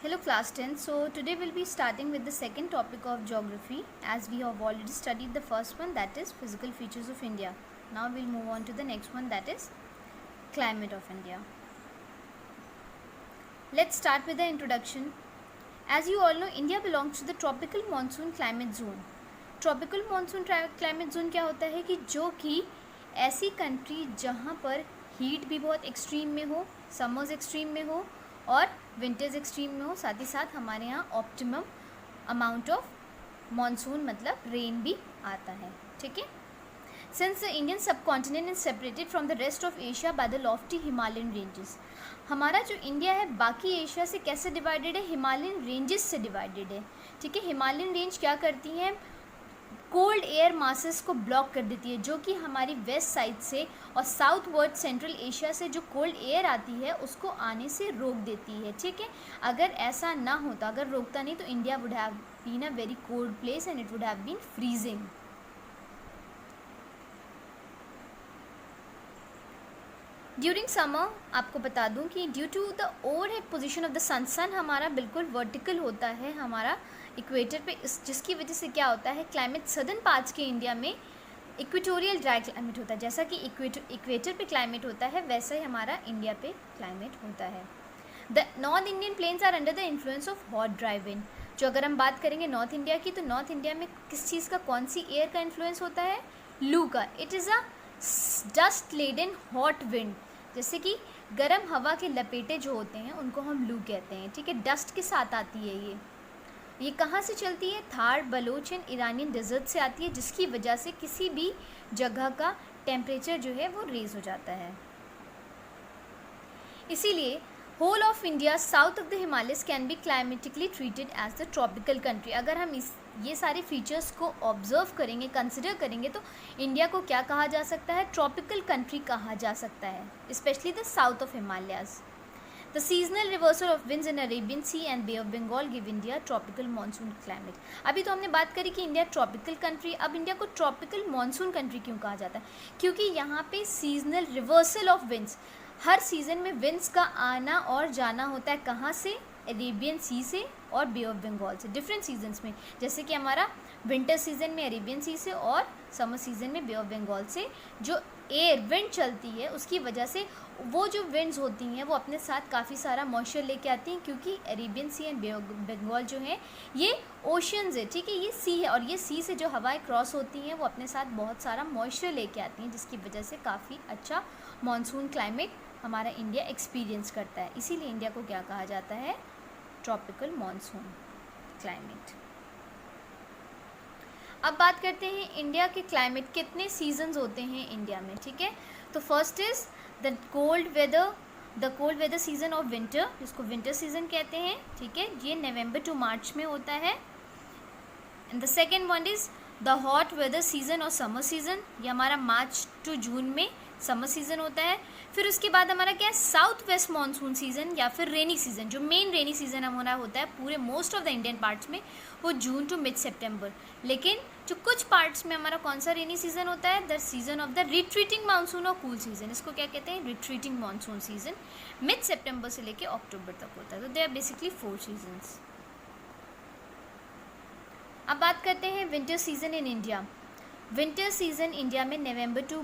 Hello class 10. So today we'll be starting with the second topic of geography as we have already studied the first one, that is physical features of India. Now we'll move on to the next one, that is climate of India. Let's start with the introduction. As you all know, India belongs to the tropical monsoon climate zone. Tropical monsoon climate zone क्या होता है कि जो कि ऐसी country जहाँ पर heat भी बहुत एक्सट्रीम में हो, समर्स एक्सट्रीम में हो और विंटर्स एक्सट्रीम में हो, साथ ही साथ हमारे यहाँ ऑप्टिमम अमाउंट ऑफ मानसून मतलब रेन भी आता है. ठीक है. सिंस द इंडियन सब continent is separated from the rest of Asia by the Lofty Himalayan ranges. हमारा जो इंडिया है बाकी एशिया से कैसे डिवाइडेड है? हिमालयन रेंजेस से डिवाइडेड है. ठीक है. हिमालयन रेंज क्या करती हैं? कोल्ड एयर मासेस को ब्लॉक कर देती है, जो कि हमारी वेस्ट साइड से और साउथ वर्ड सेंट्रल एशिया से जो कोल्ड एयर आती है उसको आने से रोक देती है. ठीक है. अगर ऐसा ना होता, अगर रोकता नहीं, तो India would have been a very cold place and it would have been freezing. During summer आपको बता दूं कि due to the overhead position of the sun हमारा बिल्कुल वर्टिकल होता है हमारा इक्वेटर पे, जिसकी वजह से क्या होता है, क्लाइमेट सदर्न पार्ट्स के इंडिया में इक्वेटोरियल ड्राई क्लाइमेट होता है. जैसा कि इक्वेटर पे क्लाइमेट होता है वैसा ही हमारा इंडिया पे क्लाइमेट होता है. The north Indian plains are under the influence of hot dry wind. जो अगर हम बात करेंगे नॉर्थ इंडिया की, तो नॉर्थ इंडिया में किस चीज़ का, कौन सी एयर का इन्फ्लुएंस होता है? लू का. It is a dust laden hot wind. जैसे कि गर्म हवा के लपेटे जो होते हैं उनको हम लू कहते हैं. ठीक है. डस्ट के साथ आती है ये कहाँ से चलती है? Thar, Baloch and Iranian desert से आती है, जिसकी वजह से किसी भी जगह का टेम्परेचर जो है वो रेज हो जाता है. इसीलिए whole of India south of the Himalayas can be climatically treated as the tropical country. अगर हम ये सारे फीचर्स को ऑब्जर्व करेंगे, कंसिडर करेंगे, तो इंडिया को क्या कहा जा सकता है? ट्रॉपिकल कंट्री कहा जा सकता है, specially the south of Himalayas. The seasonal reversal of winds in Arabian Sea and Bay of Bengal give India tropical monsoon climate. अभी तो हमने बात करी कि इंडिया ट्रॉपिकल कंट्री. अब इंडिया को ट्रॉपिकल मानसून कंट्री क्यों कहा जाता है? क्योंकि यहाँ पे seasonal reversal of winds, her season में विंड्स का आना और जाना होता है. कहाँ से? अरेबियन सी से और बे ऑफ बंगाल से, डिफरेंट सीजन्स में. जैसे कि हमारा विंटर सीजन में अरेबियन सी से और समर सीजन में बे ऑफ बंगाल से जो एयर विंड चलती है उसकी वजह से वो जो विंड्स होती हैं वो अपने साथ काफ़ी सारा मॉइस्चर लेके आती हैं, क्योंकि Arabian sea and bay of Bengal जो है ये ओशंस है. ठीक है. ये सी है और ये सी से जो हवाएं क्रॉस होती हैं वो अपने साथ बहुत सारा मॉइस्चर लेके आती हैं, जिसकी वजह से काफ़ी अच्छा मानसून क्लाइमेट हमारा इंडिया एक्सपीरियंस करता है. इसीलिए इंडिया को क्या कहा जाता है? Tropical monsoon climate. अब बात करते हैं इंडिया के क्लाइमेट, कितने सीजन्स होते हैं इंडिया में. ठीक है. तो first is the cold weather season of winter, जिसको विंटर सीजन कहते हैं. ठीक है. ये नवंबर टू मार्च में होता है. And the second one is the hot weather season और समर सीजन. ये हमारा मार्च टू जून में समर सीजन होता है. फिर उसके बाद हमारा क्या है? साउथ वेस्ट मानसून सीजन या फिर रेनी सीजन. जो मेन रेनी सीजन हमारा होता है पूरे most of the Indian parts में, वो जून टू मिड सितंबर. लेकिन जो कुछ पार्ट्स में हमारा कौन सा रेनी सीजन होता है? The season of the retreating monsoon और कूल सीजन. इसको क्या कहते हैं? Retreating monsoon season. मिड सितंबर से लेके अक्टूबर तक होता है. तो दे आर बेसिकली 4 सीजन्स. अब बात करते हैं winter season in India. Winter season India में नवंबर टू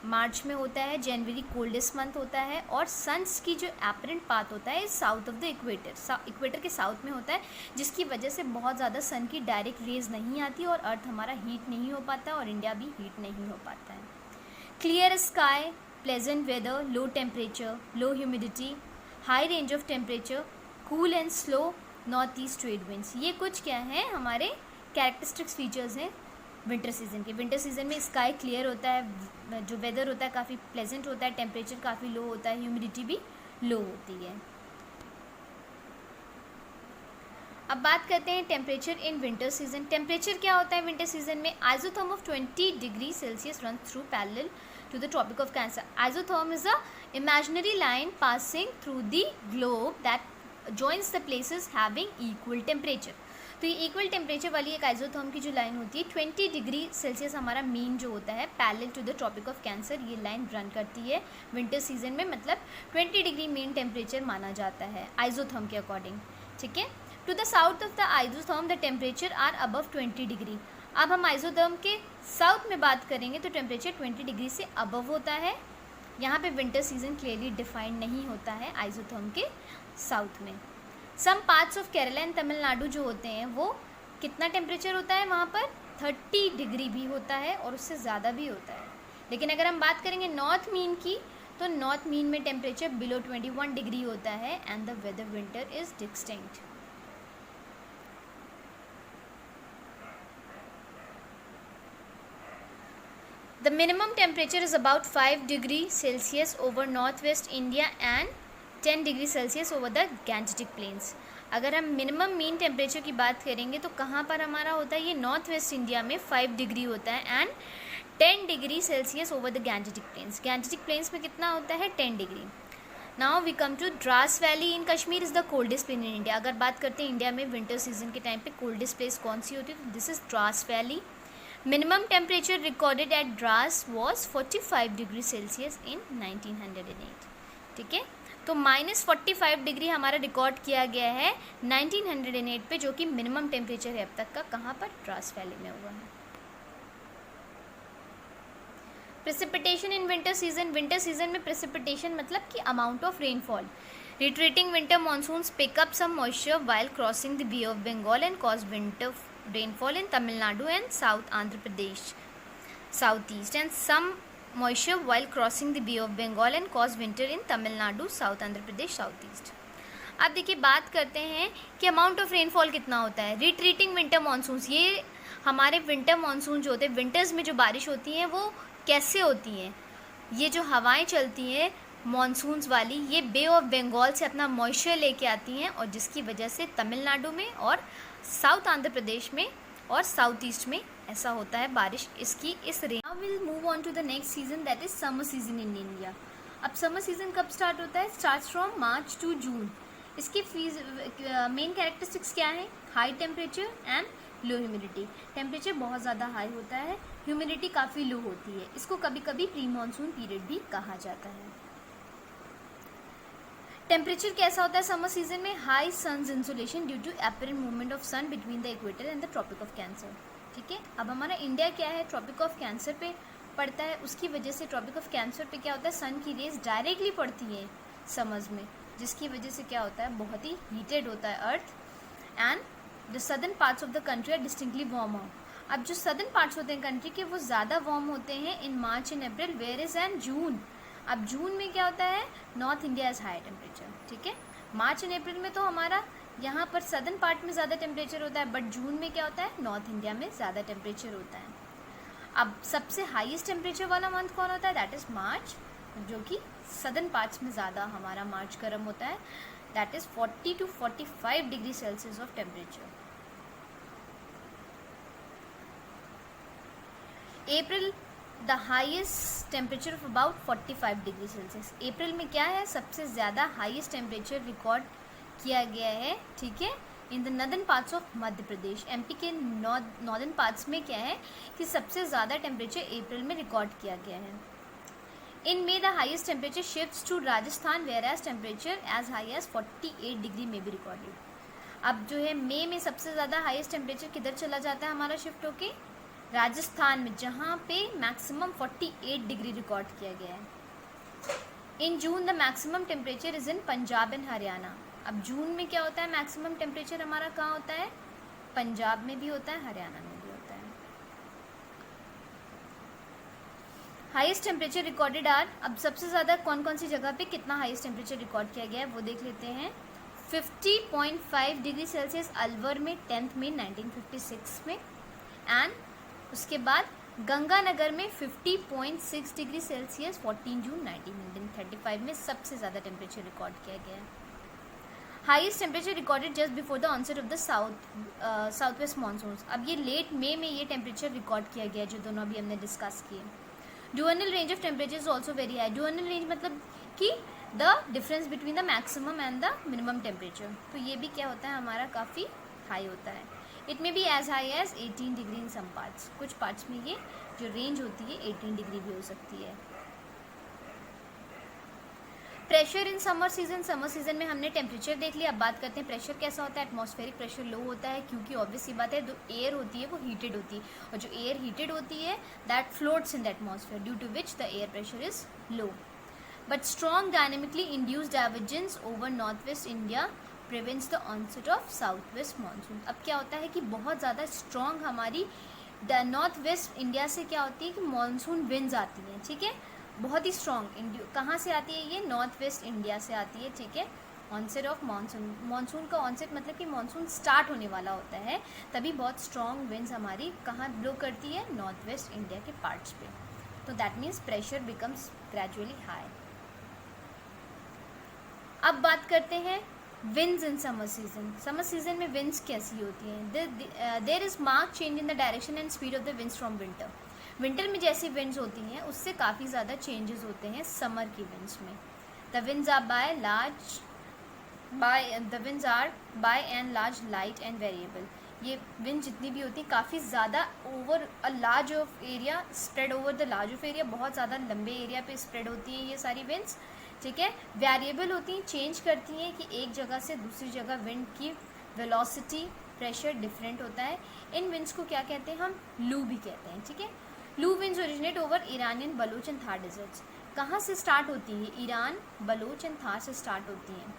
मार्च में होता है. जनवरी कोल्डेस्ट मंथ होता है और सन्स की जो एपरेंट पाथ होता है साउथ ऑफ द इक्वेटर के साउथ में होता है, जिसकी वजह से बहुत ज़्यादा सन की डायरेक्ट रेज नहीं आती और अर्थ हमारा हीट नहीं हो पाता और इंडिया भी हीट नहीं हो पाता है. Clear sky, pleasant weather, low temperature, low humidity, high range of temperature, cool and slow north east trade winds. ये कुछ क्या है हमारे कैरेक्टरिस्टिक्स फीचर्स हैं विंटर सीजन के. विंटर सीजन में स्काई क्लियर होता है, जो वेदर होता है काफ़ी प्लेजेंट होता है, टेम्परेचर काफ़ी लो होता है, ह्यूमिडिटी भी लो होती है. अब बात करते हैं temperature in winter season. Temperature क्या होता है विंटर सीजन में? Isotherm of 20 degree Celsius run through parallel to the tropic of cancer. Isotherm is a imaginary line passing through the globe that joins the places having equal temperature. तो ये equal temperature वाली एक isotherm की जो line होती है 20 degree Celsius हमारा mean जो होता है parallel to the tropic of cancer, ये लाइन रन करती है विंटर सीजन में. मतलब 20 डिग्री मीन टेम्परेचर माना जाता है आइसोथर्म के अकॉर्डिंग. ठीक है। To the south of the isotherm the temperature are above 20 degree. अब हम आइसोथर्म के साउथ में बात करेंगे तो टेम्परेचर 20 डिग्री से अबव होता है। यहाँ पे विंटर सीजन क्लियरली डिफाइंड नहीं होता है आइसोथर्म के साउथ में। Some parts of Kerala and Tamil Nadu जो होते हैं वो कितना टेम्परेचर होता है वहाँ पर 30 डिग्री भी होता है और उससे ज़्यादा भी होता है। लेकिन अगर हम बात करेंगे नॉर्थ मीन की तो नॉर्थ मीन में टेम्परेचर बिलो 21 डिग्री होता है and the weather winter is distinct. The minimum temperature is about 5 degree Celsius over northwest India and 10 degree Celsius over the Gangetic plains। अगर हम मिनिमम मीन टेम्परेचर की बात करेंगे तो कहाँ पर हमारा होता है, ये नॉर्थ वेस्ट इंडिया में 5 डिग्री होता है and 10 degree Celsius over the Gangetic plains. Gangetic plains में कितना होता है 10 degree. Now we come to Dras valley in Kashmir is the coldest plain in India. अगर बात करते हैं इंडिया में विंटर सीजन के टाइम पे कोल्डेस्ट प्लेस कौन सी होती है, this is Dras valley. Minimum temperature recorded at Dras was 45 degree Celsius in 1908। ठीक है, तो -45 डिग्री हमारा रिकॉर्ड किया गया है 1908 पे, जो कि मिनिमम टेम्परेचर है अब तक का, कहाँ पर, द्रास वैली में हुआ है। Precipitation in winter season. Winter season में प्रेसिपिटेशन मतलब कि amount of rainfall. Retreating winter monsoons pick up some moisture while crossing the bay of Bengal and cause winter rainfall in Tamil Nadu and South Andhra Pradesh southeast and some moisture while crossing the Bay of Bengal and cause winter in Tamil Nadu, South Andhra Pradesh southeast। अब देखिए बात करते हैं कि amount of rainfall कितना होता है। Retreating winter monsoons, ये हमारे विंटर मानसून जो होते हैं, विंटर्स में जो बारिश होती हैं वो कैसे होती हैं, ये जो हवाएं चलती हैं मानसून्स वाली, ये बे ऑफ बंगाल से अपना मॉइस्चर लेके आती हैं और जिसकी वजह से तमिलनाडु में और साउथ आंध्र प्रदेश में और साउथ ईस्ट में ऐसा होता है बारिश इसकी इस रेंज। Now will move on to the next season that is summer season in India. अब समर सीजन कब स्टार्ट होता है, starts from March to June. इसकी मेन कैरेक्टरिस्टिक्स क्या है, high temperature and low humidity. Temperature बहुत ज़्यादा हाई होता है, ह्यूमिडिटी काफ़ी लो होती है। इसको कभी कभी प्री मानसून पीरियड भी कहा जाता है। टेम्परेचर कैसा होता है समर सीजन में, high sun's insolation due to apparent movement of sun between the equator and the tropic of cancer. ठीक है, अब हमारा इंडिया क्या है, ट्रॉपिक ऑफ कैंसर पे पड़ता है, उसकी वजह से ट्रॉपिक ऑफ कैंसर पे क्या होता है, सन की रेज डायरेक्टली पड़ती है समर्स में, जिसकी वजह से क्या होता है, बहुत ही हीटेड होता है earth and the southern parts of the country are distinctly warmer. अब जो सदर्न पार्ट्स होते हैं कंट्री के वो ज़्यादा वार्म होते हैं in March and April, whereas and June. अब जून में क्या होता है, north India is high temperature. ठीक है, मार्च एंड अप्रैल में तो हमारा यहाँ पर सदर्न पार्ट में ज़्यादा टेम्परेचर होता है, बट जून में क्या होता है, नॉर्थ इंडिया में ज़्यादा टेम्परेचर होता है। अब सबसे हाईएस्ट टेम्परेचर वाला मंथ कौन होता है, दैट इज़ मार्च, जो कि सदर्न पार्ट्स में ज़्यादा हमारा मार्च गर्म होता है, that is 40 to 45 degree Celsius of temperature. April the highest temperature of about 45 degree Celsius. अप्रैल में क्या है, सबसे ज़्यादा हाईएस्ट टेम्परेचर रिकॉर्ड किया गया है। ठीक है, in the northern parts of Madhya Pradesh, MP के नॉर्दर्न पार्ट्स में क्या है कि सबसे ज़्यादा टेम्परेचर अप्रैल में रिकॉर्ड किया गया है। In May the highest temperature shifts to Rajasthan whereas temperature as high as 48 degree में भी रिकॉर्डेड। अब जो है मई में सबसे ज़्यादा हाईएस्ट टेम्परेचर किधर चला जाता है हमारा शिफ्ट होके, राजस्थान में, जहाँ पे मैक्सिमम 48 डिग्री रिकॉर्ड किया गया है। In June the maximum temperature is in Punjab and Haryana. अब जून में क्या होता है, मैक्सिमम टेम्परेचर हमारा कहाँ होता है, पंजाब में भी होता है, हरियाणा में भी होता है। हाईएस्ट टेम्परेचर रिकॉर्डेड आर, अब सबसे ज़्यादा कौन कौन सी जगह पे कितना हाईएस्ट टेम्परेचर रिकॉर्ड किया गया है वो देख लेते हैं। 50.5 डिग्री सेल्सियस अलवर में 10 मई 1956 में, एंड उसके बाद गंगानगर में 50.6 डिग्री सेल्सियस 14 जून 1935 में सबसे ज़्यादा टेम्परेचर रिकॉर्ड किया गया है। Highest temperature recorded just before the onset of the south west monsoons. अब ये लेट मई में ये टेम्परेचर रिकॉर्ड किया गया जो दोनों अभी हमने डिस्कस किए। Diurnal range of temperature is also very high. Diurnal range मतलब कि the difference between the maximum and the minimum temperature, तो ये भी क्या होता है हमारा काफ़ी हाई होता है। It may be as high as 18 degree in some parts, कुछ पार्ट्स में ये जो रेंज होती है 18 डिग्री भी हो सकती है। प्रेशर इन समर सीजन में हमने टेम्परेचर देख लिया। अब बात करते हैं प्रेशर कैसा होता है। एटमॉस्फेरिक प्रेशर लो होता है क्योंकि ऑब्वियस सी बात है जो एयर होती है वो हीटेड होती है, और जो एयर हीटेड होती है that floats in the atmosphere due to which the air pressure is low. But strong dynamically induced divergence over north west India prevents the onset of south west monsoon. अब क्या होता है कि बहुत ज़्यादा strong हमारी नॉर्थ वेस्ट इंडिया से क्या होती है कि मानसून विंड्स आती हैं, ठीक है, बहुत ही स्ट्रॉन्ग। कहाँ से आती है ये? नॉर्थ वेस्ट इंडिया से आती है, ठीक है। ऑनसेट ऑफ मानसून, मानसून का ऑनसेट मतलब कि मानसून स्टार्ट होने वाला होता है, तभी बहुत स्ट्रॉन्ग विंड्स हमारी कहाँ ब्लो करती है? नॉर्थ वेस्ट इंडिया के पार्ट्स पे। तो that means pressure becomes gradually high. अब बात करते हैं winds in summer season. Summer season में विंड्स कैसी होती हैं? There is mark change in the direction and speed of the winds from winter. Winter में जैसी विंड्स होती हैं उससे काफ़ी ज़्यादा चेंजेस होते हैं समर की विंड्स में। The winds are by and large light and variable. ये विंड जितनी भी होती है काफ़ी ज़्यादा over a large of area, spread over the large of area, बहुत ज़्यादा लंबे एरिया पे स्प्रेड होती है ये सारी विंड्स, ठीक है। वेरिएबल होती हैं, चेंज करती हैं कि एक जगह से दूसरी जगह विंड की वेलोसिटी, प्रेशर डिफरेंट होता है। इन विंड्स को क्या कहते हैं? हम लू भी कहते हैं, ठीक है। Loo winds originate over Iranian Baluch and Thar deserts. कहाँ से स्टार्ट होती है? ईरान, बलूच एंड थार से स्टार्ट होती हैं।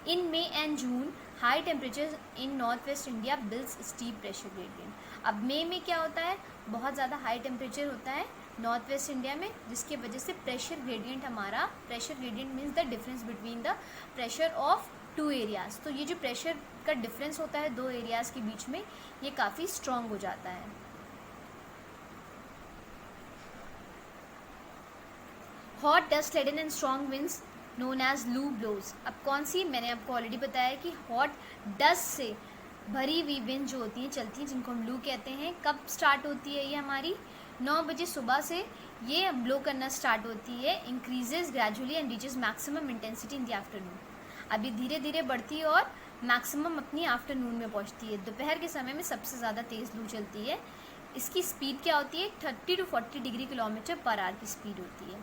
In May and June high temperature in north west India builds steep pressure gradient. अब मई में क्या होता है? बहुत ज़्यादा हाई टेम्परेचर होता है नॉर्थ वेस्ट इंडिया में, जिसकी वजह से प्रेशर ग्रेडियंट हमारा, pressure gradient means the difference between the pressure of two areas. तो ये जो प्रेशर का डिफरेंस होता है दो एरियाज़ के बीच में, ये काफ़ी स्ट्रॉन्ग हो जाता है। Hot dust laden and strong winds known as loo blows. अब कौन सी? मैंने आपको ऑलरेडी बताया कि हॉट डस्ट से भरी हुई विंड जो होती हैं चलती हैं, जिनको हम लू कहते हैं। कब स्टार्ट होती है ये? हमारी 9 बजे सुबह से ये ब्लो करना स्टार्ट होती है। Increases gradually and reaches maximum intensity in the afternoon. अभी धीरे धीरे बढ़ती है और मैक्सिमम अपनी आफ्टरनून में पहुंचती है। दोपहर के समय में सबसे ज़्यादा तेज़ लू चलती है। इसकी स्पीड क्या होती है? 30 to 40 degree kilometre per hour की स्पीड होती है।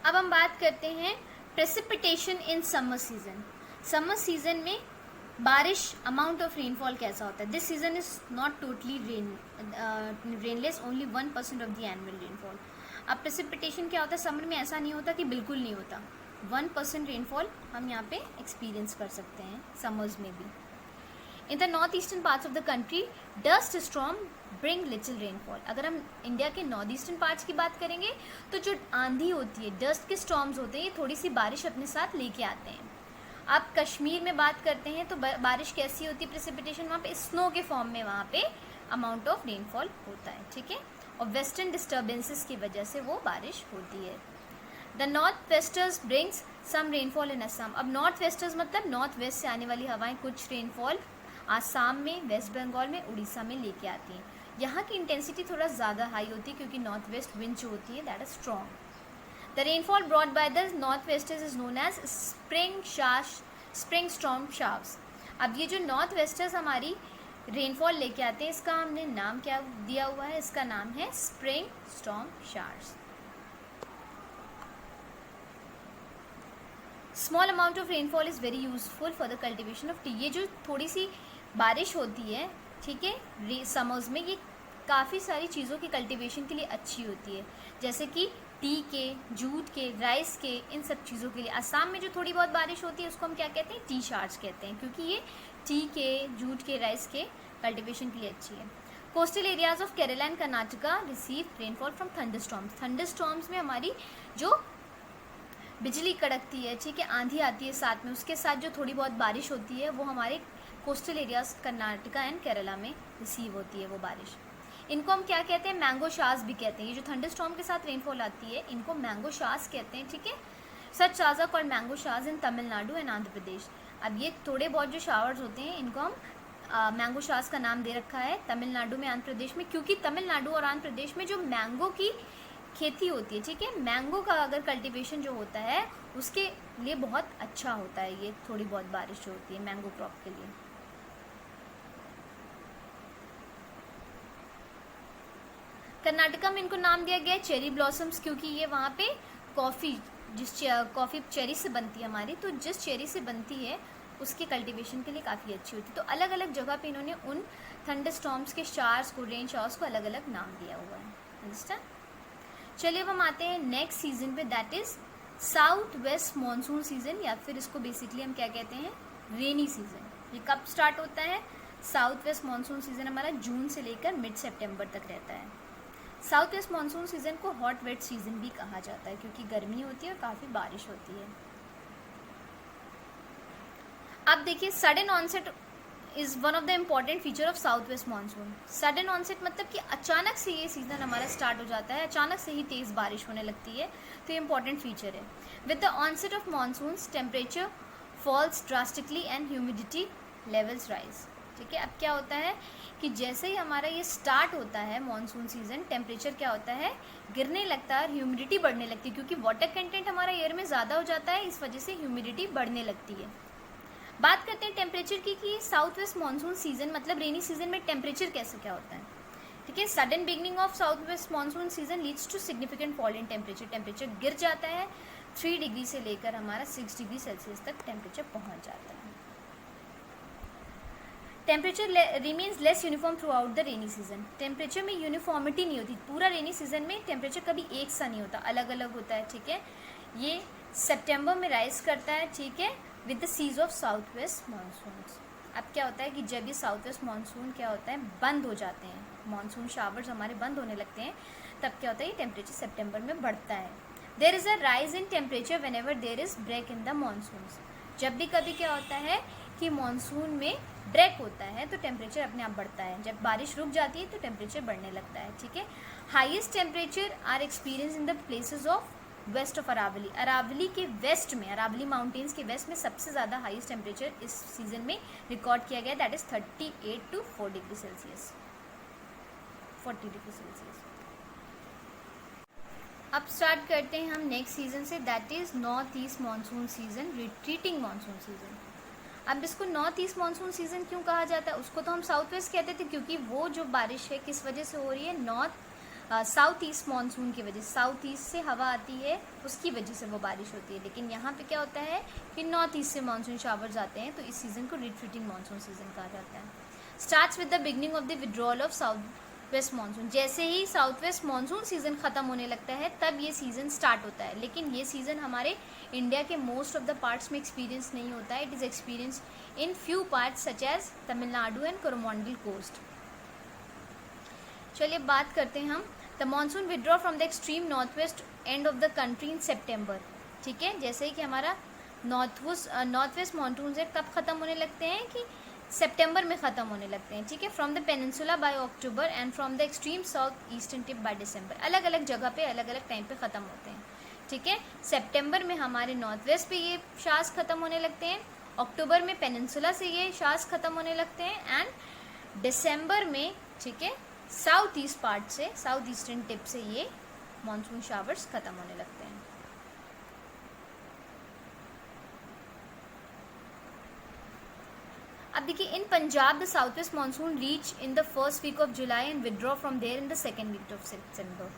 अब हम बात करते हैं प्रेसिपिटेशन इन समर सीजन। समर सीजन में बारिश, अमाउंट ऑफ रेनफॉल कैसा होता है? This season is not totally rainless, only 1% of the annual rainfall. अब प्रेसिपिटेशन क्या होता है? समर में ऐसा नहीं होता कि बिल्कुल नहीं होता, 1% रेनफॉल हम यहाँ पे एक्सपीरियंस कर सकते हैं समर्स में भी। इन the north eastern parts of the country dust storm bring little rainfall. अगर हम इंडिया के नॉर्थ ईस्टर्न पार्ट्स की बात करेंगे तो जो आंधी होती है, डस्ट के स्टॉर्म्स होते हैं, ये थोड़ी सी बारिश अपने साथ लेके आते हैं। आप कश्मीर में बात करते हैं तो बारिश कैसी होती है? प्रेसिपिटेशन वहाँ पे स्नो के फॉर्म में वहाँ पे अमाउंट ऑफ रेनफॉल होता है, ठीक है। और वेस्टर्न डिस्टर्बेंसेस की वजह से वो बारिश होती है। The north westers brings some rainfall in Assam. अब नॉर्थ वेस्टर्स मतलब नॉर्थ वेस्ट से आने वाली हवाएं कुछ रेनफॉल आसाम में, वेस्ट बंगाल में, उड़ीसा में लेके आती हैं। यहाँ की इंटेंसिटी थोड़ा ज़्यादा हाई होती है क्योंकि नॉर्थ वेस्ट विंड जो होती है that is strong. The rainfall brought by the north westers is known as spring storm showers. अब ये जो नॉर्थ वेस्टर्स हमारी रेनफॉल लेके आते हैं, इसका हमने नाम क्या दिया हुआ है? इसका नाम है spring storm showers. Small amount of rainfall is very useful for the cultivation of T. ये जो थोड़ी सी बारिश होती है, ठीक है, समर्स में, ये काफ़ी सारी चीज़ों की कल्टीवेशन के लिए अच्छी होती है, जैसे कि टी के, जूट के, राइस के, इन सब चीज़ों के लिए। असम में जो थोड़ी बहुत बारिश होती है उसको हम क्या कहते हैं? टी शार्स कहते हैं, क्योंकि ये टी के, जूट के, राइस के कल्टीवेशन के लिए अच्छी है। Coastal areas of Kerala and Karnataka receive rainfall from thunderstorms. Thunderstorms में हमारी जो बिजली कड़कती है, ठीक है, आंधी आती है साथ में, उसके साथ जो थोड़ी बहुत बारिश होती है वो हमारे coastal areas Karnataka and Kerala में रिसीव होती है वो बारिश। इनको हम क्या कहते हैं? मैंगो शार्स भी कहते हैं। ये जो थंडरस्टॉर्म के साथ रेनफॉल आती है इनको मैंगो शार्स कहते हैं, ठीक है। Such showers are called mango showers in Tamil Nadu and Andhra Pradesh. अब ये थोड़े बहुत जो शावर्स होते हैं इनको हम मैंगो शार्स का नाम दे रखा है तमिलनाडु में, आंध्र प्रदेश में, क्योंकि तमिलनाडु और आंध्र प्रदेश में जो मैंगो की खेती होती है, ठीक है, मैंगो का अगर कल्टीवेशन जो होता है उसके लिए बहुत अच्छा होता है ये थोड़ी बहुत बारिश जो होती है मैंगो क्रॉप के लिए। कर्नाटका में इनको नाम दिया गया है चेरी ब्लॉसम्स, क्योंकि ये वहाँ पे कॉफ़ी कॉफ़ी चेरी से बनती है हमारी, तो जिस चेरी से बनती है उसके कल्टीवेशन के लिए काफ़ी अच्छी होती है। तो अलग अलग जगह पे इन्होंने उन थंडर स्टॉर्म्स के शार्स को, रेन शावर्स को अलग अलग नाम दिया हुआ है। अंडरस्टैंड? चलिए अब हम आते हैं नेक्स्ट सीजन पे, that is south west monsoon season, या फिर इसको बेसिकली हम क्या कहते हैं, रेनी सीजन। ये कब स्टार्ट होता है? साउथ वेस्ट मानसून सीजन हमारा जून से लेकर मिड सितंबर तक रहता है। साउथ वेस्ट मानसून सीजन को हॉट वेट सीजन भी कहा जाता है, क्योंकि गर्मी होती है और काफ़ी बारिश होती है। अब देखिए, sudden onset is one of the important feature of south west monsoon. Sudden onset मतलब कि अचानक से ये सीजन हमारा स्टार्ट हो जाता है, अचानक से ही तेज़ बारिश होने लगती है, तो ये इंपॉर्टेंट फीचर है। With the onset of monsoon temperature falls drastically and humidity levels rise. ठीक है, अब क्या होता है कि जैसे ही हमारा ये स्टार्ट होता है मानसून सीजन, टेम्परेचर क्या होता है, गिरने लगता है और ह्यूमिडिटी बढ़ने लगती है, क्योंकि वाटर कंटेंट हमारा एयर में ज़्यादा हो जाता है, इस वजह से ह्यूमिडिटी बढ़ने लगती है। बात करते हैं टेम्परेचर की कि साउथ वेस्ट मानसून सीजन मतलब रेनी सीजन में टेम्परेचर कैसे क्या होता है। ठीक है, sudden beginning of south west monsoon season leads to significant fall in temperature. Temperature गिर जाता है, 3 डिग्री से लेकर हमारा 6 डिग्री सेल्सियस तक टेम्परेचर पहुंच जाता है। Temperature remains less uniform through out the rainy season. Temperature में यूनिफॉर्मिटी नहीं होती, पूरा रेनी सीजन में टेम्परेचर कभी एक सा नहीं होता, अलग अलग होता है। ठीक है, ये सितंबर में राइज करता है, ठीक है, with the cease of south west monsoon. अब क्या होता है कि जब ये साउथ वेस्ट मानसून क्या होता है, बंद हो जाते हैं, मानसून शावर्स हमारे बंद होने लगते हैं, तब क्या होता है, ये टेम्परेचर सितंबर में बढ़ता है। There is a rise in temperature whenever there is break in the monsoon. जब भी कभी क्या होता है कि मानसून में ब्रेक होता है तो टेम्परेचर अपने आप बढ़ता है, जब बारिश रुक जाती है तो टेम्परेचर बढ़ने लगता है। ठीक है, highest temperature are experience in the places of west of Aravalli. Aravalli के वेस्ट में, अरावली माउंटेन्स के वेस्ट में सबसे ज़्यादा हाईएस्ट टेम्परेचर इस सीजन में रिकॉर्ड किया गया, that is 38 to 4 degree Celsius, 40 degree Celsius. अब स्टार्ट करते हैं हम नेक्स्ट सीजन से, that is north east monsoon season, retreating monsoon season. अब इसको नॉर्थ ईस्ट मानसून सीजन क्यों कहा जाता है, उसको तो हम साउथ वेस्ट कहते थे, क्योंकि वो जो बारिश है किस वजह से हो रही है, साउथ ईस्ट मानसून की वजह से, साउथ ईस्ट से हवा आती है उसकी वजह से वो बारिश होती है। लेकिन यहाँ पे क्या होता है कि नॉर्थ ईस्ट से मानसून शावर्स आते हैं, तो इस सीज़न को रिट्रीटिंग मानसून सीजन कहा जाता है। Starts with the beginning of the withdrawal of south west monsoon. जैसे ही साउथ वेस्ट मानसून सीजन ख़त्म होने लगता है तब ये सीज़न स्टार्ट होता है, लेकिन ये सीज़न हमारे इंडिया के मोस्ट ऑफ द पार्ट्स में एक्सपीरियंस नहीं होता है, it is experience in few parts such as Tamil Nadu and Coromandel coast. चलिए बात करते हैं हम, the monsoon withdraw from the extreme north west end of the country in September. ठीक है, जैसे ही कि हमारा नॉर्थ वेस्ट मानसून से कब ख़त्म होने लगते हैं कि सितंबर में ख़त्म होने लगते हैं। ठीक है, from the peninsula by October and from the extreme south eastern tip by December. अलग अलग जगह पे अलग अलग टाइम पे ख़त्म होते हैं। ठीक है, सितंबर में हमारे नॉर्थ वेस्ट पे ये शास ख़त्म होने लगते हैं, अक्टूबर में पेनिनसुला से ये शास ख़त्म होने लगते हैं, एंड दिसंबर में, ठीक है, साउथ ईस्ट पार्ट से, साउथ ईस्टर्न टिप से ये मानसून शावर्स ख़त्म होने लगते हैं। अब देखिए, in Punjab the south west monsoon reach in the first week of July and withdraw from there in the second week of September.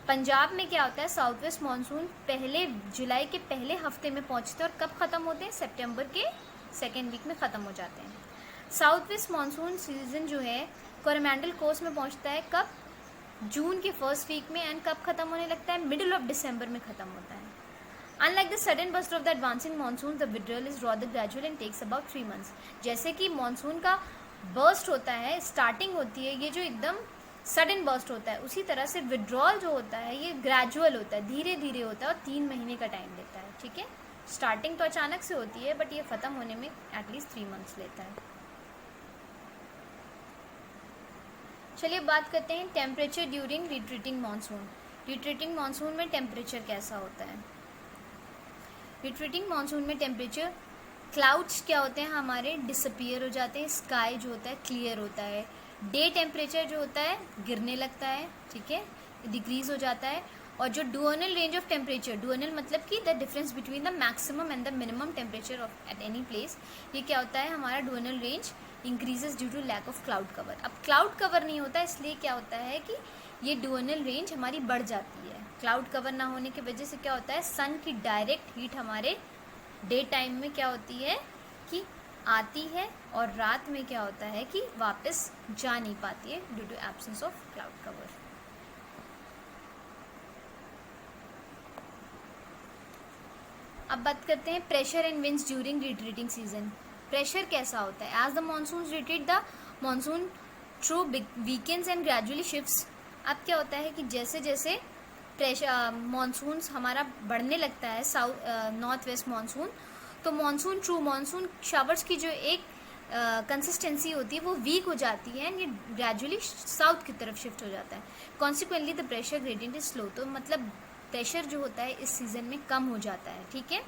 Punjab में क्या होता है, साउथ वेस्ट मानसून पहले जुलाई के पहले हफ्ते में पहुंचते हैं और कब ख़त्म होते हैं, सितंबर के सेकेंड वीक में ख़त्म हो जाते हैं। साउथ वेस्ट मानसून सीजन जो है कोरोमंडल कोस्ट में पहुंचता है कब, जून के फर्स्ट वीक में, एंड कब ख़त्म होने लगता है, मिडिल ऑफ दिसंबर में ख़त्म होता है। Unlike the sudden burst of the advancing monsoon, the withdrawal is rather gradual and takes about 3 months. जैसे कि मानसून का बर्स्ट होता है, स्टार्टिंग होती है, ये जो एकदम सडन बर्स्ट होता है, उसी तरह से विड्रॉल जो होता है ये ग्रेजुअल होता है, धीरे धीरे होता है और 3 महीने का टाइम लेता है। ठीक है, स्टार्टिंग तो अचानक से होती है, बट ये ख़त्म होने में एटलीस्ट 3 मंथ्स लेता है। चलिए बात करते हैं temperature during retreating monsoon. Retreating monsoon में टेम्परेचर कैसा होता है, रिट्रीटिंग मानसून में टेम्परेचर, क्लाउड्स क्या होते हैं हमारे, डिसअपियर हो जाते हैं, स्काई जो होता है क्लियर होता है, डे टेम्परेचर जो होता है गिरने लगता है, ठीक है, डिक्रीज हो जाता है, और जो diurnal range of temperature, diurnal मतलब कि the difference between the maximum and the minimum temperature of at any place, ये क्या होता है हमारा diurnal range increases due to lack of cloud cover. अब क्लाउड कवर नहीं होता, इसलिए क्या होता है कि ये ड्यूनल रेंज हमारी बढ़ जाती है। क्लाउड कवर ना होने की वजह से क्या होता है, सन की डायरेक्ट हीट हमारे डे टाइम में क्या होती है कि आती है, और रात में क्या होता है कि वापस जा नहीं पाती है due to absence of cloud cover. अब बात करते हैं pressure and winds during retreating season. Pressure कैसा होता है, as the monsoon retreat the monsoon through weakens and gradually shifts. अब क्या होता है कि जैसे जैसे प्रेशर मानसून हमारा बढ़ने लगता है, नॉर्थ वेस्ट मानसून, तो मानसून थ्रू मानसून शावर्स की जो एक कंसिस्टेंसी होती है वो वीक हो जाती है एंड ये ग्रेजुअली साउथ की तरफ शिफ्ट हो जाता है। Consequently the pressure gradient is slow, तो मतलब प्रेशर जो होता है इस सीजन में कम हो जाता है, ठीक है।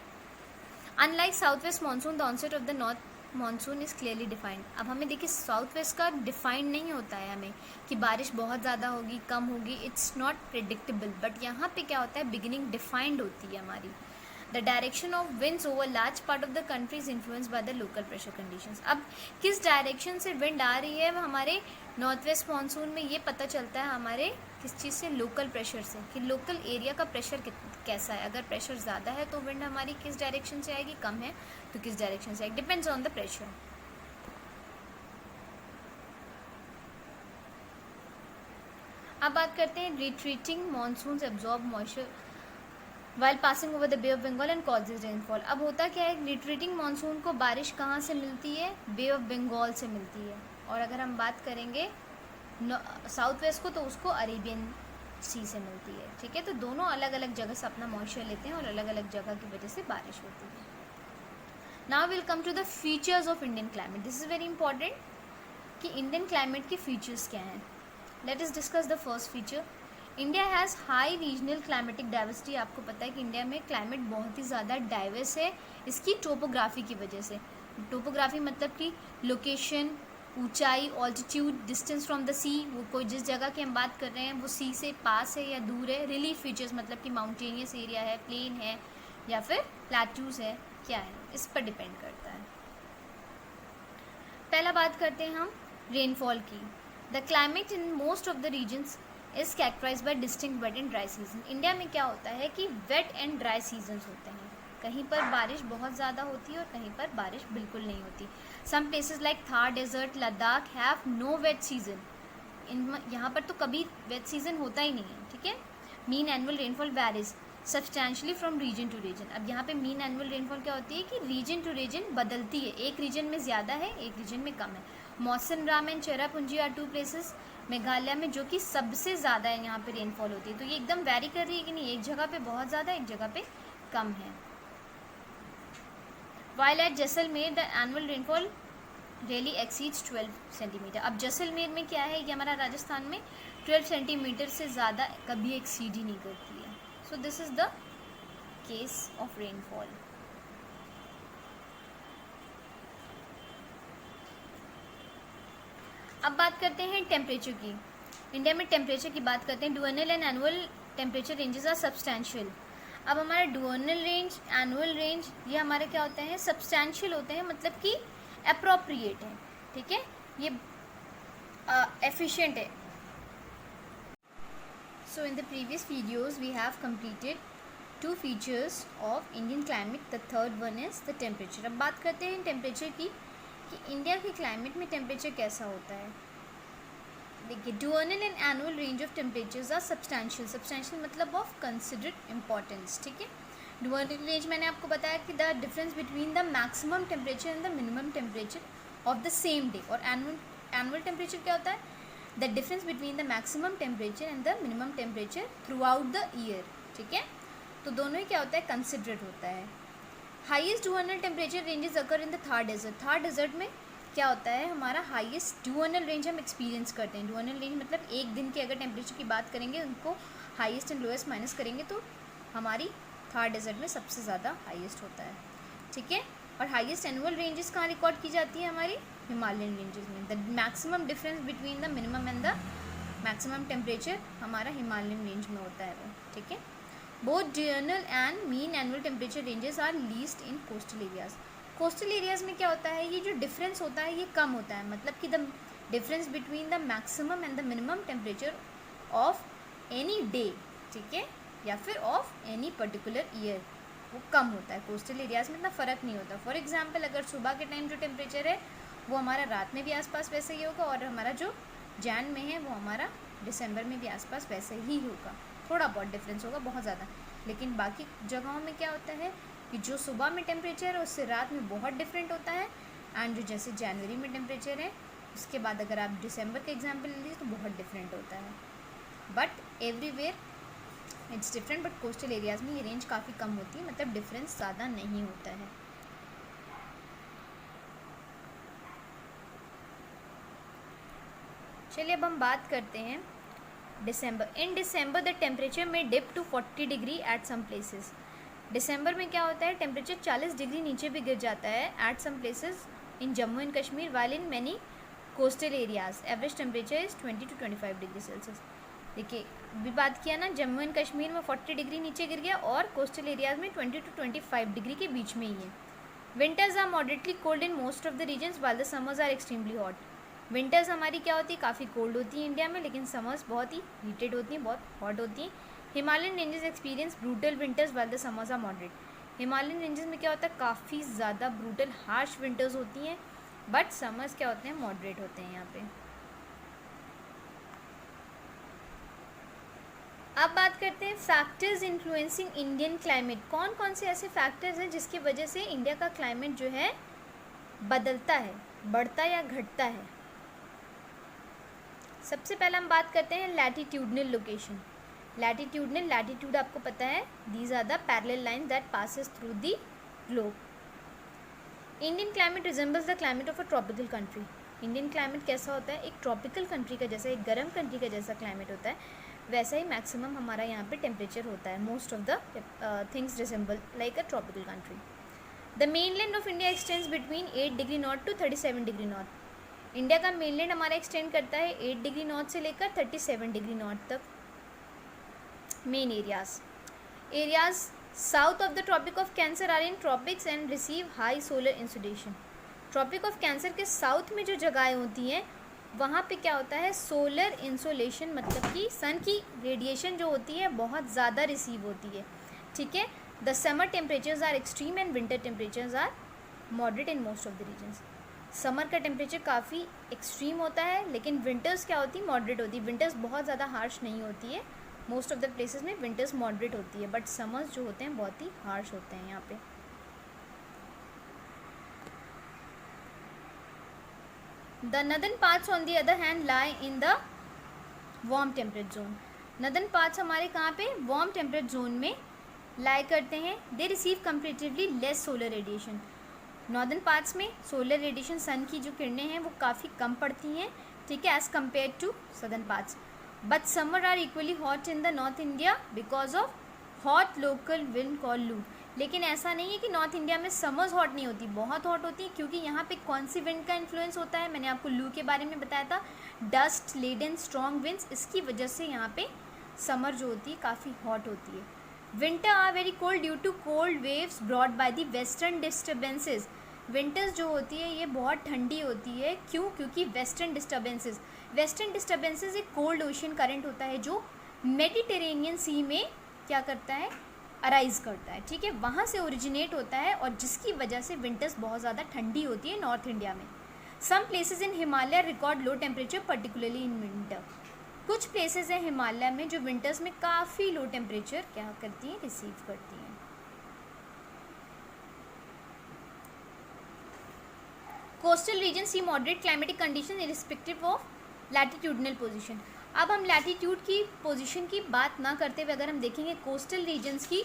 Unlike south west monsoon the onset of the north monsoon is clearly defined. अब हमें देखिए साउथ वेस्ट का डिफाइंड नहीं होता है हमें कि बारिश बहुत ज़्यादा होगी कम होगी, इट्स नॉट प्रेडिक्टेबल, बट यहाँ पे क्या होता है बिगिनिंग डिफाइंड होती है हमारी। The direction of winds over large part of the country is influenced by the local pressure conditions. अब किस डायरेक्शन से विंड आ रही है हमारे नॉर्थ वेस्ट मानसून में, ये पता चलता है हमारे किस चीज़ से, लोकल प्रेशर से, कि लोकल एरिया का प्रेशर कैसा है। अगर प्रेशर ज़्यादा है तो विंड हमारी किस डायरेक्शन से आएगी, कम है तो किस डायरेक्शन से आएगी, डिपेंड्स ऑन द प्रेशर। अब बात करते हैं retreating monsoon absorb moisture while passing over the bay of Bengal and causes rainfall. अब होता क्या है, रिट्रीटिंग मानसून को बारिश कहाँ से मिलती है, बे ऑफ बंगाल से मिलती है, और अगर हम बात करेंगे साउथ वेस्ट को तो उसको अरेबियन सी से मिलती है, ठीक है। तो दोनों अलग अलग जगह से अपना मॉइस्चर लेते हैं और अलग अलग जगह की वजह से बारिश होती है। Now will come to the features of Indian climate. This is very important कि इंडियन क्लाइमेट के फीचर्स क्या हैं। Let us discuss the first feature. India has high regional climatic diversity. आपको पता है कि इंडिया में क्लाइमेट बहुत ही ज़्यादा डाइवर्स है इसकी टोपोग्राफी की वजह से। टोपोग्राफी मतलब कि लोकेशन, ऊंचाई, ऑल्टीट्यूड, डिस्टेंस फ्रॉम द सी, वो कोई जिस जगह की हम बात कर रहे हैं वो सी से पास है या दूर है। रिलीफ फीचर्स मतलब कि माउंटेनियस एरिया है, प्लेन है या फिर प्लेट्यूज है, क्या है, इस पर डिपेंड करता है। पहला बात करते हैं हम रेनफॉल की। The climate in most of the regions is characterized by distinct wet and dry season. India में क्या होता है कि वेट एंड ड्राई सीजन्स होते हैं। कहीं पर बारिश बहुत ज़्यादा होती है और कहीं पर बारिश बिल्कुल नहीं होती। Some places like Thar desert, Ladakh have no wet season. यहाँ पर तो कभी वेट सीजन होता ही नहीं है, ठीक है। Mean annual rainfall varies substantially from region to region. अब यहाँ पे मीन एनुअल रेनफॉल क्या होती है कि रीजन टू रीजन बदलती है, एक रीजन में ज़्यादा है एक रीजन में कम है। Mawsynram and Cherrapunji are two places Meghalaya में जो कि सबसे ज़्यादा है यहाँ पे रेनफॉल होती है। तो ये एकदम वैरी कर रही है कि नहीं, एक जगह पे बहुत ज़्यादा एक जगह पे कम है। While at Jaisalmer the annual rainfall really exceeds 12 centimetre. अब जैसलमेर में क्या है, ये हमारा राजस्थान में 12 सेंटीमीटर से ज़्यादा कभी एक्सीड ही नहीं करती है। So this is the case of rainfall. अब बात करते हैं टेम्परेचर की। इंडिया में टेम्परेचर की बात करते हैं। Diurnal and annual temperature ranges are substantial. अब हमारा ड्यूनल रेंज, एनुअल रेंज, ये हमारे क्या होते हैं, सब्सटैंशियल होते हैं, मतलब कि अप्रोप्रिएट है, ठीक है, ये एफिशिएंट है। So in the previous videos we have completed 2 features of Indian climate. The third one is the temperature. अब बात करते हैं टेम्परेचर की कि इंडिया के क्लाइमेट में टेम्परेचर कैसा होता है। देखिए, diurnal and annual range of temperatures are substantial. Substantial मतलब ऑफ कंसिडर्ड इंपॉर्टेंस, ठीक है। ड्यूनल रेंज मैंने आपको बताया कि the difference between the maximum temperature and the minimum temperature of the same day. और एनुअल टेम्परेचर क्या होता है, the difference between the maximum temperature and the minimum temperature throughout the year, ठीक है। तो दोनों ही क्या होता है, कंसिडर्ड होता है। Highest diurnal temperature ranges occur in the Thar desert. Thar desert में क्या होता है, हमारा हाईएस्ट ड्यूनल रेंज हम एक्सपीरियंस करते हैं। ड्यूनल रेंज मतलब एक दिन के अगर टेम्परेचर की बात करेंगे, उनको हाईएस्ट एंड लोएस्ट माइनस करेंगे तो हमारी थार डेजर्ट में सबसे ज़्यादा हाईएस्ट होता है, ठीक है। और हाईएस्ट एनुअल रेंजेस कहाँ रिकॉर्ड की जाती है, हमारी हिमालयन रेंजेस में। The maximum difference between the minimum and the maximum temperature हमारा हिमालयन रेंज में होता है वो, ठीक है। Both diurnal and mean annual temperature ranges are least in coastal areas. Coastal areas में क्या होता है, ये जो डिफरेंस होता है ये कम होता है, मतलब कि the difference between the maximum and the minimum temperature of any day, ठीक है, या फिर ऑफ एनी पर्टिकुलर ईयर, वो कम होता है। कोस्टल एरियाज़ में इतना फ़र्क नहीं होता। फॉर एग्जांपल अगर सुबह के टाइम जो टेम्परेचर है वो हमारा रात में भी आसपास वैसे ही होगा, और हमारा जो जैन में है वो हमारा दिसंबर में भी आसपास वैसे ही होगा। थोड़ा बहुत डिफरेंस होगा, बहुत ज़्यादा। लेकिन बाकी जगहों में क्या होता है कि जो सुबह में टेम्परेचर है उससे रात में बहुत डिफरेंट होता है, एंड जो जैसे जनवरी में टेम्परेचर है उसके बाद अगर आप दिसंबर का एग्जाम्पल ले लीजिए तो बहुत डिफरेंट होता है। But everywhere it's different, but coastal areas में ये रेंज काफ़ी कम होती है, मतलब डिफरेंस ज़्यादा नहीं होता है। चलिए अब हम बात करते हैं दिसंबर। इन दिसंबर द टेम्परेचर में dip to 40 degree at some places. दिसंबर में क्या होता है, टेम्परेचर 40 डिग्री नीचे भी गिर जाता है at some places in Jammu and Kashmir, while in many coastal areas average temperature is 20 to 25 degree Celsius. देखिए अभी बात किया ना, जम्मू एंड कश्मीर में 40 डिग्री नीचे गिर गया और कोस्टल एरियाज में 20 to 25 डिग्री के बीच में ही है। Winters are moderately cold in most of the regions while the summers are extremely hot. Winters हमारी क्या होती है, काफ़ी कोल्ड होती है इंडिया में, लेकिन समर्स बहुत ही हीटेड होती हैं, बहुत हॉट होती हैं। Himalayan ranges experience brutal winters while the summers are moderate. Himalayan ranges में क्या होता है, काफ़ी ज़्यादा ब्रूटल हार्श विंटर्स होती हैं, बट समर्स क्या होते हैं, मॉडरेट होते हैं यहाँ पे। अब बात करते हैं फैक्टर्स इन्फ्लुएंसिंग इंडियन क्लाइमेट। कौन कौन से ऐसे फैक्टर्स हैं जिसकी वजह से इंडिया का क्लाइमेट जो है बदलता है, बढ़ता या घटता है। सबसे पहले हम बात करते हैं लैटिट्यूडनल लोकेशन। लैटिट्यूड आपको पता है, these are the parallel lines that passes through the globe. Indian climate resembles the climate of a tropical country. Indian climate कैसा होता है, एक ट्रॉपिकल कंट्री का जैसा, एक गर्म कंट्री का जैसा क्लाइमेट होता है, वैसा ही मैक्सिमम हमारा यहाँ पे टेम्परेचर होता है। Most of the things resemble like a tropical country. The mainland of India extends between 8 degree north to 37 degree north. India का मेनलैंड हमारा एक्सटेंड करता है 8 डिग्री नॉर्थ से लेकर 37 डिग्री नॉर्थ तक। Main areas south of the tropic of cancer are in tropics and receive high solar insulation. Tropic of cancer के south में जो जगहें होती हैं वहाँ पे क्या होता है, सोलर इंसोलेशन, मतलब कि सन की रेडिएशन जो होती है बहुत ज़्यादा रिसीव होती है, ठीक है। The summer temperatures are extreme and winter temperatures are moderate in most of the regions. Summer का टेम्परेचर काफ़ी एक्सट्रीम होता है, लेकिन विंटर्स क्या होती है, मॉडरेट होती है। विंटर्स बहुत ज़्यादा हार्श नहीं होती है, मोस्ट ऑफ द प्लेसेस में विंटर्स मॉडरेट होती है, बट समर्स जो होते हैं बहुत ही हार्श होते हैं यहाँ पे। The northern parts on the other hand lie in the warm temperate zone. Northern parts हमारे कहाँ पे, वार्म टेम्परेट जोन में लाई करते हैं। They receive comparatively less solar radiation. Northern parts में सोलर रेडिएशन, सन की जो किरणें हैं वो काफ़ी कम पड़ती हैं, ठीक है, as compare to southern parts. But summer are equally hot in the north India because of hot local wind call लू। लेकिन ऐसा नहीं है कि नॉर्थ इंडिया में समर्स हॉट नहीं होती, बहुत हॉट होती है, क्योंकि यहाँ पे कौन सी विंड का इन्फ्लुएंस होता है, मैंने आपको लू के बारे में बताया था, डस्ट लेडन स्ट्रॉन्ग विंड्स, इसकी वजह से यहाँ पे समर जो होती है काफ़ी हॉट होती है। Winter are very cold due to cold waves brought by the western disturbances. Winters जो होती है ये बहुत ठंडी होती है, क्यों, क्योंकि वेस्टर्न डिस्टर्बेंसेज एक कोल्ड ओशन करंट होता है जो मेडिटेरेनियन सी में क्या करता है, अराइज करता है, ठीक है, वहाँ से ओरिजिनेट होता है, और जिसकी वजह से विंटर्स बहुत ज़्यादा ठंडी होती है नॉर्थ इंडिया में। Some places in Himalaya record low temperature particularly in winter. कुछ प्लेसेस हैं हिमालय में जो विंटर्स में काफ़ी लो टेम्परेचर क्या करती हैं, रिसीव करती हैं। Coastal region see moderate climatic condition irrespective of latitudinal position. अब हम लैटिट्यूड की पोजीशन की बात ना करते हुए अगर हम देखेंगे कोस्टल रीजन्स की,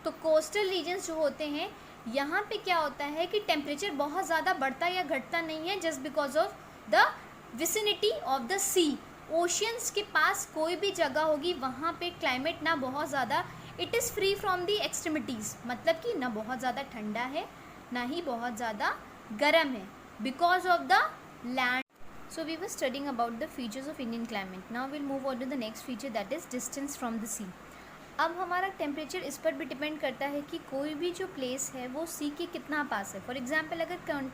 तो कोस्टल रीजन्स जो होते हैं यहाँ पे क्या होता है कि टेम्परेचर बहुत ज़्यादा बढ़ता या घटता नहीं है, just because of the vicinity of the sea. Oceans के पास कोई भी जगह होगी वहाँ पे क्लाइमेट ना बहुत ज़्यादा, it is free from the extremities, मतलब कि ना बहुत ज़्यादा ठंडा है ना ही बहुत ज़्यादा गर्म है, because of the land. So we were studying about the features of Indian climate. Now we'll move on to the next feature, that is distance from the sea. अब हमारा टेम्परेचर इस पर भी डिपेंड करता है कि कोई भी जो प्लेस है वो सी के कितना पास है। फॉर एग्जांपल अगर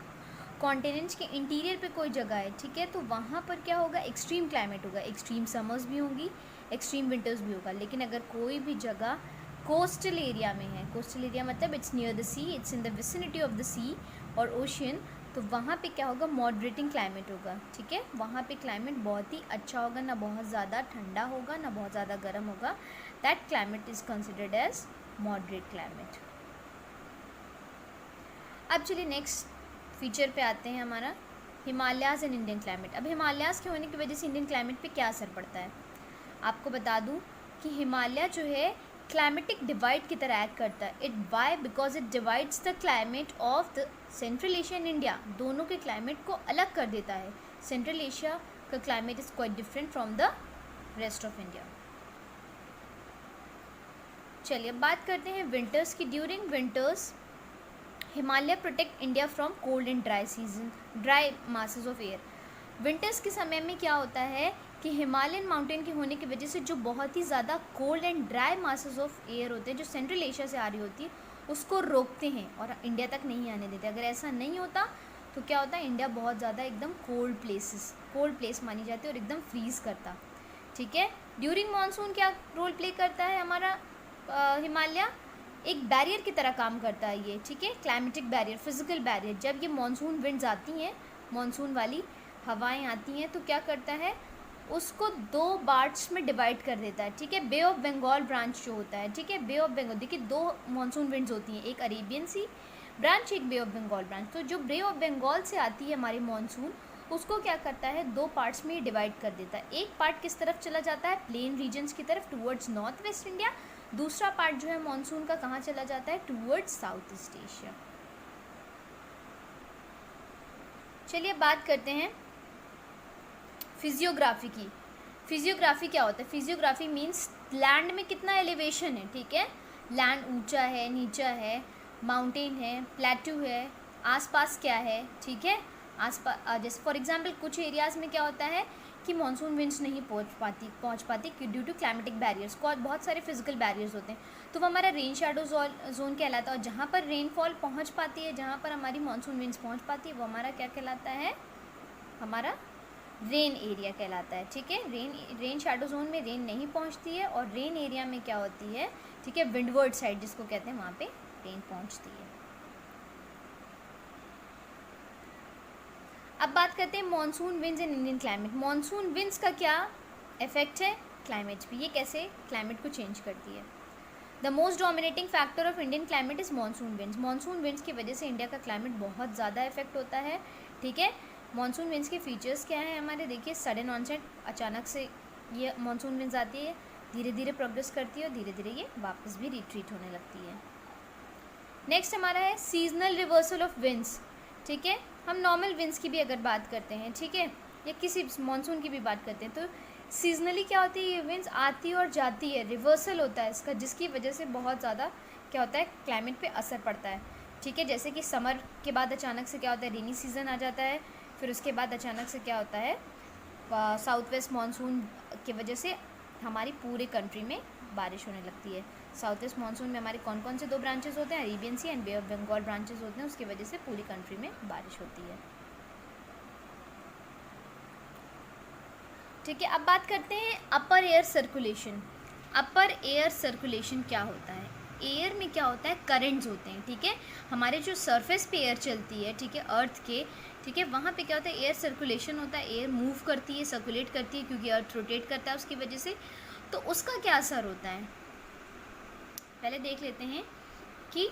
कॉन्टिनेंट्स के इंटीरियर पे कोई जगह है, ठीक है, तो वहाँ पर क्या होगा, एक्सट्रीम क्लाइमेट होगा, एक्सट्रीम समर्स भी होंगी, एक्सट्रीम विंटर्स भी होगा। लेकिन अगर कोई भी जगह कोस्टल एरिया में है, कोस्टल एरिया मतलब it's near the sea, it's in the vicinity of the sea और ओशियन, तो वहाँ पे क्या होगा, मॉडरेटिंग क्लाइमेट होगा। ठीक है, वहाँ पे क्लाइमेट बहुत ही अच्छा होगा, ना बहुत ज़्यादा ठंडा होगा ना बहुत ज़्यादा गर्म होगा। That climate is considered as moderate climate. अब चलिए नेक्स्ट फीचर पे आते हैं, हमारा हिमालयाज़ एंड इंडियन क्लाइमेट। अब हिमालयाज़ के होने की वजह से इंडियन क्लाइमेट पे क्या असर पड़ता है, आपको बता दूं कि हिमालय जो है क्लाइमेटिक डिवाइड की तरह एक्ट करता है। It why because it divides the climate of the central Asia and India, दोनों के क्लाइमेट को अलग कर देता है। सेंट्रल एशिया का climate is quite different from the rest of India. चलिए अब बात करते हैं विंटर्स की। During winters Himalaya protect India from cold and dry masses of air. Winters के समय में क्या होता है कि हिमालयन माउंटेन के होने की वजह से जो बहुत ही ज़्यादा cold and dry masses of air होते हैं, जो सेंट्रल एशिया से आ रही होती है, उसको रोकते हैं और इंडिया तक नहीं आने देते। अगर ऐसा नहीं होता तो क्या होता है, इंडिया बहुत ज़्यादा एकदम कोल्ड प्लेस मानी जाती है और एकदम फ्रीज़ करता। ठीक है, ड्यूरिंग मानसून क्या रोल प्ले करता है हमारा हिमालय, एक बैरियर की तरह काम करता है ये। ठीक है, क्लाइमेटिक बैरियर, फिजिकल बैरियर। जब ये मानसून विंड्स आती हैं, मानसून वाली हवाएं आती हैं, तो क्या करता है, उसको दो पार्ट्स में डिवाइड कर देता है। ठीक है, बे ऑफ बंगाल ब्रांच जो होता है, ठीक है, बे ऑफ बंगाल, देखिए दो मानसून विंड्स होती हैं, एक अरेबियन सी ब्रांच, एक बे ऑफ बंगाल ब्रांच। तो जो बे ऑफ बंगाल से आती है हमारी मानसून, उसको क्या करता है, दो पार्ट्स में डिवाइड कर देता है। एक पार्ट किस तरफ चला जाता है, प्लेन रीजन्स की तरफ, टूवर्ड्स नॉर्थ वेस्ट इंडिया। दूसरा पार्ट जो है मानसून का कहाँ चला जाता है, टूवर्ड्स साउथ ईस्ट एशिया। चलिए बात करते हैं फिजियोग्राफी की। फिजियोग्राफी क्या होता है, फिजियोग्राफी मीन्स लैंड में कितना एलिवेशन है। ठीक है, लैंड ऊंचा है, नीचा है, माउंटेन है, प्लेट्यू है, आसपास क्या है। ठीक है, आसपास जैसे फॉर एग्जांपल कुछ एरियाज़ में क्या होता है कि मॉनसून विंड्स नहीं पहुंच पाती ड्यू टू क्लाइमेटिक बैरियर्स को, और बहुत सारे फिजिकल बैरियर्स होते हैं, तो वो हमारा रेन शैडो जोन कहलाता है। और जहाँ पर रेनफॉल पहुँच पाती है, जहाँ पर हमारी मॉनसून विंड्स पहुँच पाती है, वो हमारा क्या कहलाता है, हमारा रेन एरिया कहलाता है। ठीक है, रेन शैडो जोन में रेन नहीं पहुंचती है, और रेन एरिया में क्या होती है, ठीक है, विंडवर्ड साइड जिसको कहते हैं, वहाँ पे रेन पहुंचती है। अब बात करते हैं monsoon winds in Indian climate. Monsoon winds का क्या इफेक्ट है क्लाइमेट पे, ये कैसे क्लाइमेट को चेंज करती है। The most dominating factor of Indian climate is monsoon winds. Monsoon winds की वजह से इंडिया का क्लाइमेट बहुत ज़्यादा इफेक्ट होता है। ठीक है, मॉनसून विंड्स के फीचर्स क्या हैं हमारे, देखिए सडन ऑनसेट, अचानक से ये मॉनसून विंड्स आती है, धीरे धीरे प्रोग्रेस करती है और धीरे धीरे ये वापस भी रिट्रीट होने लगती है। नेक्स्ट हमारा है सीजनल रिवर्सल ऑफ विंड्स। ठीक है, हम नॉर्मल विंड्स की भी अगर बात करते हैं, ठीक है, या किसी मॉनसून की भी बात करते हैं, तो सीजनली क्या होती है, ये विंड्स आती और जाती है, रिवर्सल होता है इसका, जिसकी वजह से बहुत ज़्यादा क्या होता है, क्लाइमेट पे असर पड़ता है। ठीक है, जैसे कि समर के बाद अचानक से क्या होता है, रेनी सीज़न आ जाता है, फिर उसके बाद अचानक से क्या होता है, साउथ वेस्ट मानसून की वजह से हमारी पूरे कंट्री में बारिश होने लगती है। साउथ वेस्ट मानसून में हमारे कौन कौन से दो ब्रांचेस होते हैं, Arabian sea and bay of Bengal branches होते हैं, उसकी वजह से पूरी कंट्री में बारिश होती है। ठीक है, अब बात करते हैं अपर एयर सर्कुलेशन। अपर एयर सर्कुलेशन क्या होता है, एयर में क्या होता है, करंट्स होते हैं। ठीक है, हमारे जो सरफेस पे एयर चलती है, ठीक है, अर्थ के, ठीक है, वहाँ पे क्या होता है, एयर सर्कुलेशन होता है, एयर मूव करती है, सर्कुलेट करती है, क्योंकि अर्थ रोटेट करता है उसकी वजह से। तो उसका क्या असर होता है, पहले देख लेते हैं कि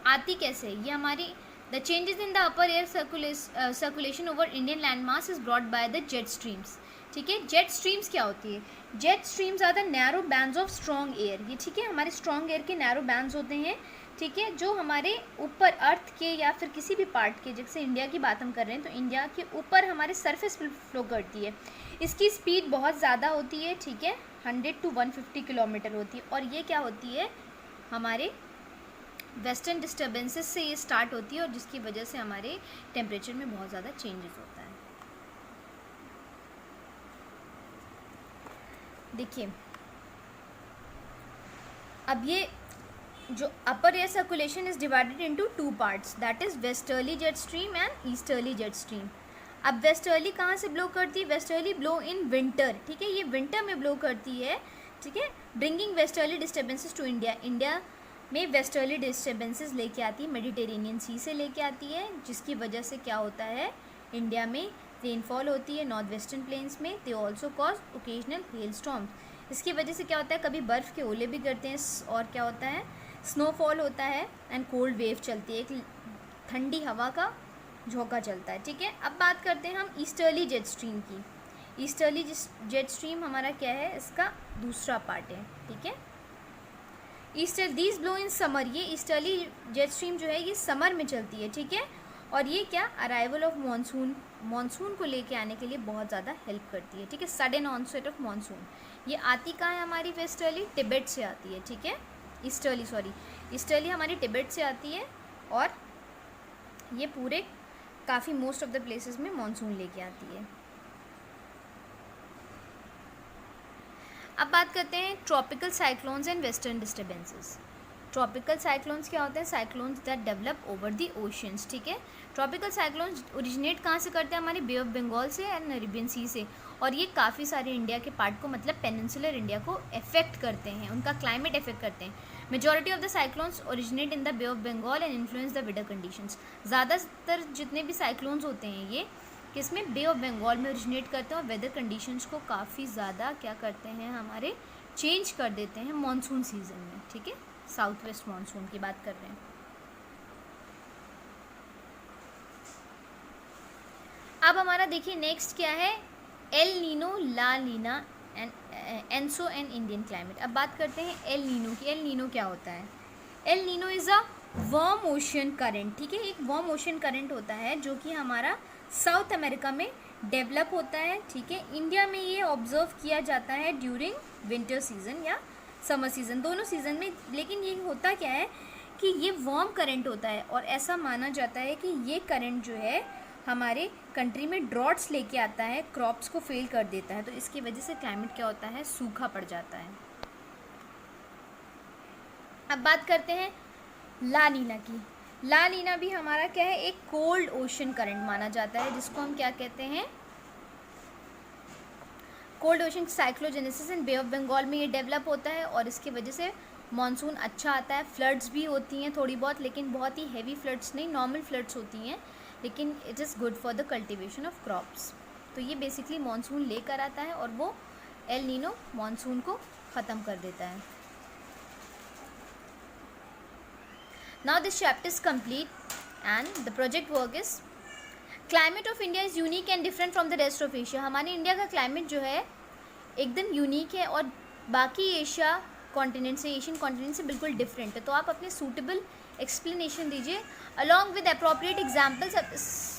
आती कैसे है। ये हमारी the changes in the upper air circulation over Indian land mass is brought by the jet streams. ठीक है, जेट स्ट्रीम्स क्या होती है, jet streams are the narrow bands of strong air. ये ठीक है, हमारे स्ट्रॉन्ग एयर के नैरो बैंड्स होते हैं। ठीक है, जो हमारे ऊपर अर्थ के या फिर किसी भी पार्ट के, जैसे इंडिया की बात हम कर रहे हैं, तो इंडिया के ऊपर हमारे सरफेस पर फ्लो करती है। इसकी स्पीड बहुत ज़्यादा होती है। ठीक है, 100 to 150 किलोमीटर होती है, और ये क्या होती है, हमारे वेस्टर्न डिस्टर्बेंसेस से ये स्टार्ट होती है, और जिसकी वजह से हमारे टेम्परेचर में बहुत ज़्यादा चेंजेस होता है। देखिए, अब ये जो अपर air circulation is divided into two parts, that is westerly jet stream and easterly jet stream. अब वेस्टर्ली कहाँ से ब्लो करती है? वेस्टर्ली ब्लो इन विंटर, ठीक है, ये विंटर में ब्लो करती है, ठीक है, bringing westerly disturbances to India. India में वेस्टर्ली डिस्टर्बेंसेस लेके आती है, मेडिटेरेनियन सी से लेके आती है, जिसकी वजह से क्या होता है, इंडिया में रेनफॉल होती है नॉर्थ वेस्टर्न प्लेन्स में। They also cause occasional hello storms. इसकी वजह से क्या होता है, कभी बर्फ़ के ओले भी गिरते हैं और क्या होता है, स्नोफॉल होता है एंड कोल्ड वेव चलती है, एक ठंडी हवा का झोंका चलता है, ठीक है। अब बात करते हैं हम ईस्टर्ली जेट स्ट्रीम की। ईस्टर्ली जेट स्ट्रीम हमारा क्या है, इसका दूसरा पार्ट है, ठीक है। Easter these blow in summer, ये ईस्टर्ली जेट स्ट्रीम जो है ये समर में चलती है, ठीक है, और ये क्या, अराइवल ऑफ मानसून को लेके आने के लिए बहुत ज़्यादा हेल्प करती है, ठीक है, सडन ऑनसेट ऑफ मानसून। ये आती कहाँ है हमारी वेस्टर्ली, तिब्बत से आती है, ठीक है, ईस्टर्ली हमारी तिब्बत से आती है और ये पूरे काफ़ी मोस्ट ऑफ द प्लेसेस में मानसून लेके आती है। अब बात करते हैं tropical cyclones and western disturbances. Tropical cyclones क्या होते हैं, cyclones that develop over the oceans, ठीक है। ट्रॉपिकल साइक्लोन्स ओरिजिनेट कहाँ से करते हैं, हमारे बे ऑफ बंगाल से एंड अरेबियन सी से, और ये काफ़ी सारे इंडिया के पार्ट को, मतलब पेनिनसुलर इंडिया को अफेक्ट करते हैं, उनका क्लाइमेट अफेक्ट करते हैं। Majority of the cyclones originate in the bay of Bengal and influence the weather conditions. ज़्यादातर जितने भी साइक्लोन्स होते हैं ये किसमें, बे ऑफ बंगाल में ओरिजिनेट करते हैं और वेदर कंडीशंस को काफ़ी ज़्यादा क्या करते हैं, हमारे चेंज कर देते हैं मानसून सीजन में, ठीक है, साउथ वेस्ट मानसून की बात कर रहे हैं। अब हमारा देखिए नेक्स्ट क्या है, El Nino, La Nina and ENSO and Indian climate. अब बात करते हैं एल नीनो की। एल नीनो क्या होता है, El Nino is a warm ocean current, ठीक है, एक वार्म ओशन करंट होता है जो कि हमारा साउथ अमेरिका में डेवलप होता है, ठीक है। इंडिया में ये ऑब्जर्व किया जाता है ड्यूरिंग विंटर सीजन या समर सीजन, दोनों सीजन में। लेकिन ये होता क्या है कि ये वार्म करंट होता है और ऐसा माना जाता है कि ये करंट जो है हमारे कंट्री में ड्रॉट्स लेके आता है, क्रॉप्स को फेल कर देता है, तो इसकी वजह से क्लाइमेट क्या होता है, सूखा पड़ जाता है। अब बात करते हैं ला नीना की। ला नीना भी हमारा क्या है, एक कोल्ड ओशन करंट माना जाता है, जिसको हम क्या कहते हैं, cold ocean cyclogenesis in bay of Bengal में ये डेवलप होता है और इसकी वजह से मानसून अच्छा आता है। फ्लड्स भी होती हैं थोड़ी बहुत, लेकिन बहुत ही हैवी फ्लड्स नहीं, नॉर्मल फ्लड्स होती हैं, लेकिन it is good for the cultivation of crops. तो ये बेसिकली मानसून लेकर आता है और वो एल नीनो मानसून को ख़त्म कर देता है। Now this chapter is complete and the project work is climate of India is unique and different from the rest of Asia। हमारे इंडिया का क्लाइमेट जो है एकदम यूनिक है और बाकी एशिया कॉन्टिनेंट से, एशियन कॉन्टिनेंट से बिल्कुल डिफरेंट है। तो आप अपने सूटेबल एक्सप्लेनेशन दीजिए अलॉन्ग विद अप्रोप्रिएट एग्जाम्पल्स।